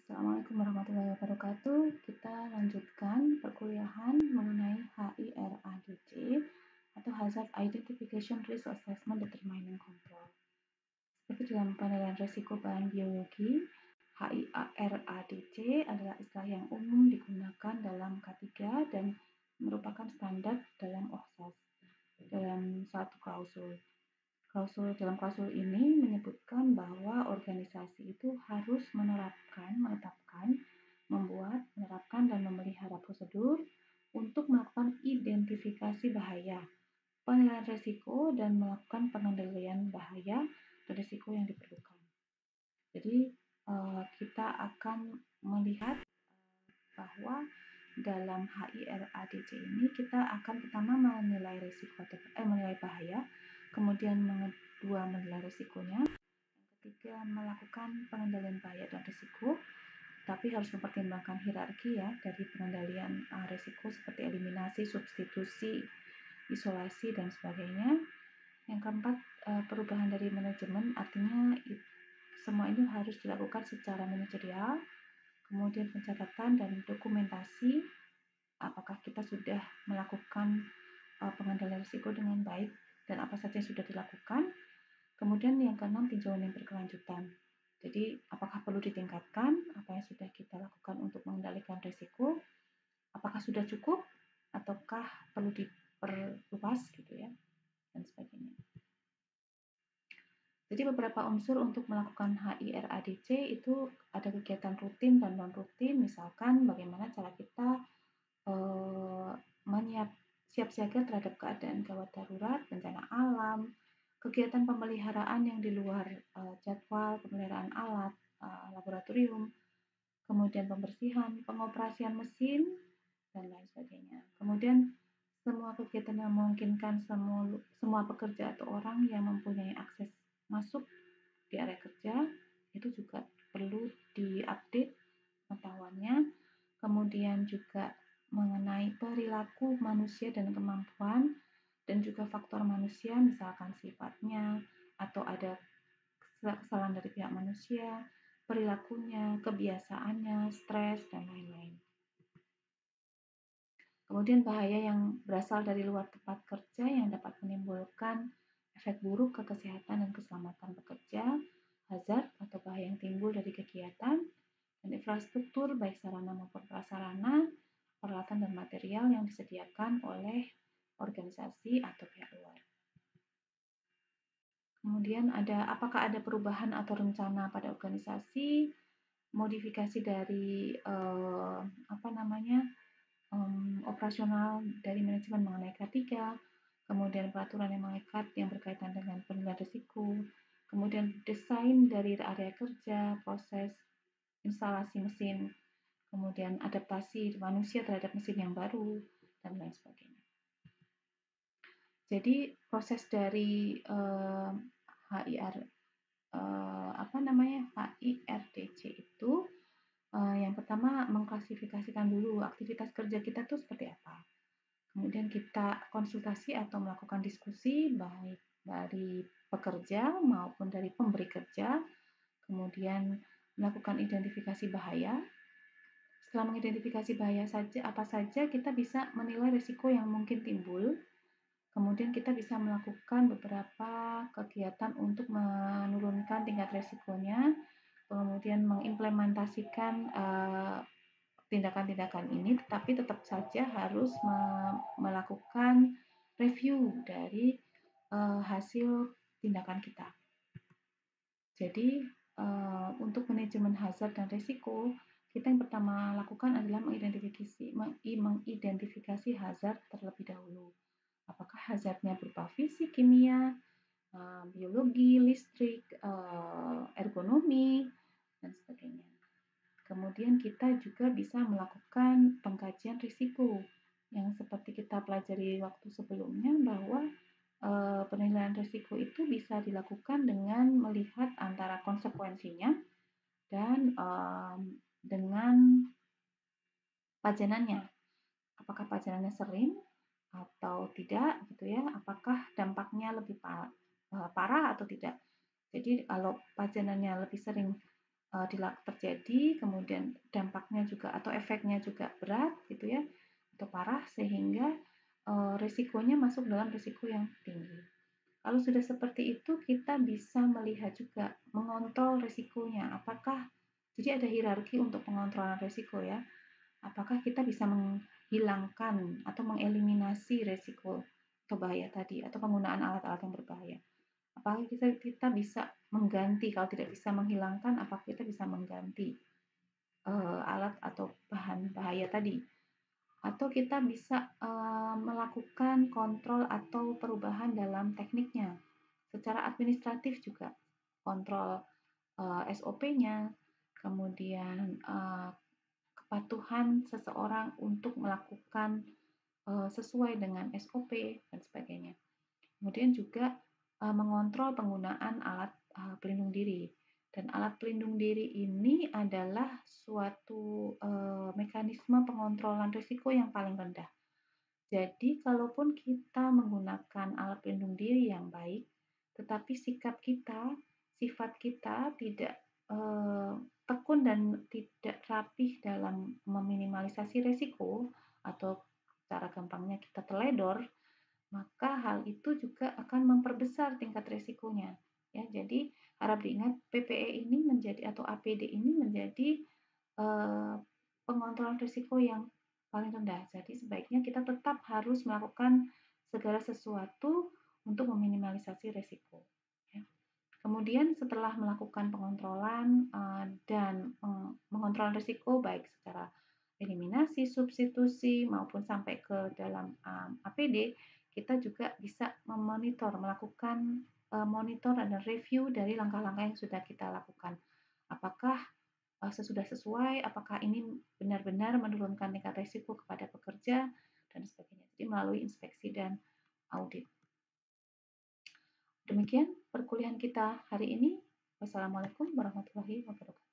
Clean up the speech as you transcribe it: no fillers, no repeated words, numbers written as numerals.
Assalamualaikum warahmatullahi wabarakatuh. Kita lanjutkan perkuliahan mengenai HIRADC atau Hazard Identification Risk Assessment Determining Control. Seperti dalam penilaian risiko bahan biologi, HIRADC adalah istilah yang umum digunakan dalam K3 dan merupakan standar dalam OHSAS dalam satu klausul. Dalam klausul ini menyebutkan bahwa organisasi itu harus menetapkan, menerapkan dan memelihara prosedur untuk melakukan identifikasi bahaya, penilaian risiko, dan melakukan pengendalian bahaya dan risiko yang diperlukan. Jadi kita akan melihat bahwa dalam HIRADC ini kita akan pertama menilai risiko menilai bahaya, kemudian kedua menilai risikonya, yang ketiga melakukan pengendalian bahaya dan risiko, tapi harus mempertimbangkan hierarki ya dari pengendalian risiko seperti eliminasi, substitusi, isolasi dan sebagainya. Yang keempat, perubahan dari manajemen, artinya semua ini harus dilakukan secara manajerial. Kemudian pencatatan dan dokumentasi, apakah kita sudah melakukan pengendalian risiko dengan baik dan apa saja yang sudah dilakukan. Kemudian yang keenam, tinjauan yang berkelanjutan. Jadi apakah perlu ditingkatkan apa yang sudah kita lakukan untuk mengendalikan risiko, apakah sudah cukup ataukah perlu diperluas gitu ya, dan sebagainya. Jadi beberapa unsur untuk melakukan HIRADC itu ada kegiatan rutin dan non rutin, misalkan bagaimana cara kita siap siaga terhadap keadaan gawat darurat, bencana alam, kegiatan pemeliharaan yang di luar jadwal pemeliharaan alat, laboratorium, kemudian pembersihan, pengoperasian mesin, dan lain sebagainya. Kemudian semua kegiatan yang memungkinkan semua pekerja atau orang yang mempunyai akses masuk di area kerja itu juga perlu diupdate pengetahuannya. Kemudian juga mengenai perilaku manusia dan kemampuan dan juga faktor manusia, misalkan sifatnya atau ada kesalahan dari pihak manusia, perilakunya, kebiasaannya, stres, dan lain-lain. Kemudian bahaya yang berasal dari luar tempat kerja yang dapat menimbulkan efek buruk ke kesehatan dan keselamatan pekerja, hazard atau bahaya yang timbul dari kegiatan, dan infrastruktur baik sarana maupun prasarana, peralatan dan material yang disediakan oleh organisasi atau pihak luar. Kemudian apakah ada perubahan atau rencana pada organisasi, modifikasi dari operasional dari manajemen mengenai K3, kemudian peraturan yang mengikat yang berkaitan dengan penilaian risiko, kemudian desain dari area kerja, proses instalasi mesin, kemudian adaptasi manusia terhadap mesin yang baru, dan lain sebagainya. Jadi proses dari HIRDC itu yang pertama mengklasifikasikan dulu aktivitas kerja kita tuh seperti apa. Kemudian kita konsultasi atau melakukan diskusi baik dari pekerja maupun dari pemberi kerja. Kemudian melakukan identifikasi bahaya. Setelah mengidentifikasi bahaya apa saja kita bisa menilai risiko yang mungkin timbul. Kemudian kita bisa melakukan beberapa kegiatan untuk menurunkan tingkat risikonya. Kemudian mengimplementasikan tindakan-tindakan ini, tetapi tetap saja harus melakukan review dari hasil tindakan kita. Jadi untuk manajemen hazard dan risiko, kita yang pertama lakukan adalah mengidentifikasi hazard terlebih dahulu. Apakah hazardnya berupa fisik, kimia, biologi, listrik, ergonomi, dan sebagainya. Kemudian kita juga bisa melakukan pengkajian risiko yang seperti kita pelajari waktu sebelumnya bahwa penilaian risiko itu bisa dilakukan dengan melihat antara konsekuensinya dan dengan pajanannya. Apakah pajanannya sering atau tidak gitu ya? Apakah dampaknya lebih parah atau tidak? Jadi kalau pajanannya lebih sering terjadi, kemudian dampaknya juga atau efeknya juga berat gitu ya, atau parah sehingga risikonya masuk dalam risiko yang tinggi. Kalau sudah seperti itu, kita bisa melihat juga mengontrol risikonya. Apakah jadi ada hierarki untuk pengontrolan risiko ya. Apakah kita bisa menghilangkan atau mengeliminasi risiko atau bahaya tadi atau penggunaan alat-alat yang berbahaya. Apakah kita bisa mengganti, kalau tidak bisa menghilangkan, apakah kita bisa mengganti alat atau bahan bahaya tadi, atau kita bisa melakukan kontrol atau perubahan dalam tekniknya secara administratif juga, kontrol SOP-nya, kemudian kepatuhan seseorang untuk melakukan sesuai dengan SOP dan sebagainya. Kemudian juga mengontrol penggunaan alat pelindung diri. Dan alat pelindung diri ini adalah suatu mekanisme pengontrolan risiko yang paling rendah. Jadi, kalaupun kita menggunakan alat pelindung diri yang baik, tetapi sikap kita, sifat kita tidak tekun dan tidak rapih dalam meminimalisasi risiko, atau cara gampangnya kita teledor, maka hal itu juga akan memperbesar tingkat risikonya. Ya, jadi harap diingat PPE ini menjadi atau APD ini menjadi eh, pengontrolan risiko yang paling rendah. Jadi sebaiknya kita tetap harus melakukan segala sesuatu untuk meminimalisasi risiko. Ya. Kemudian setelah melakukan pengontrolan dan mengontrol risiko baik secara eliminasi, substitusi maupun sampai ke dalam APD, kita juga bisa memonitor, melakukan monitor dan review dari langkah-langkah yang sudah kita lakukan. Apakah sesudah sesuai, apakah ini benar-benar menurunkan tingkat risiko kepada pekerja dan sebagainya. Jadi melalui inspeksi dan audit. Demikian perkuliahan kita hari ini. Wassalamualaikum warahmatullahi wabarakatuh.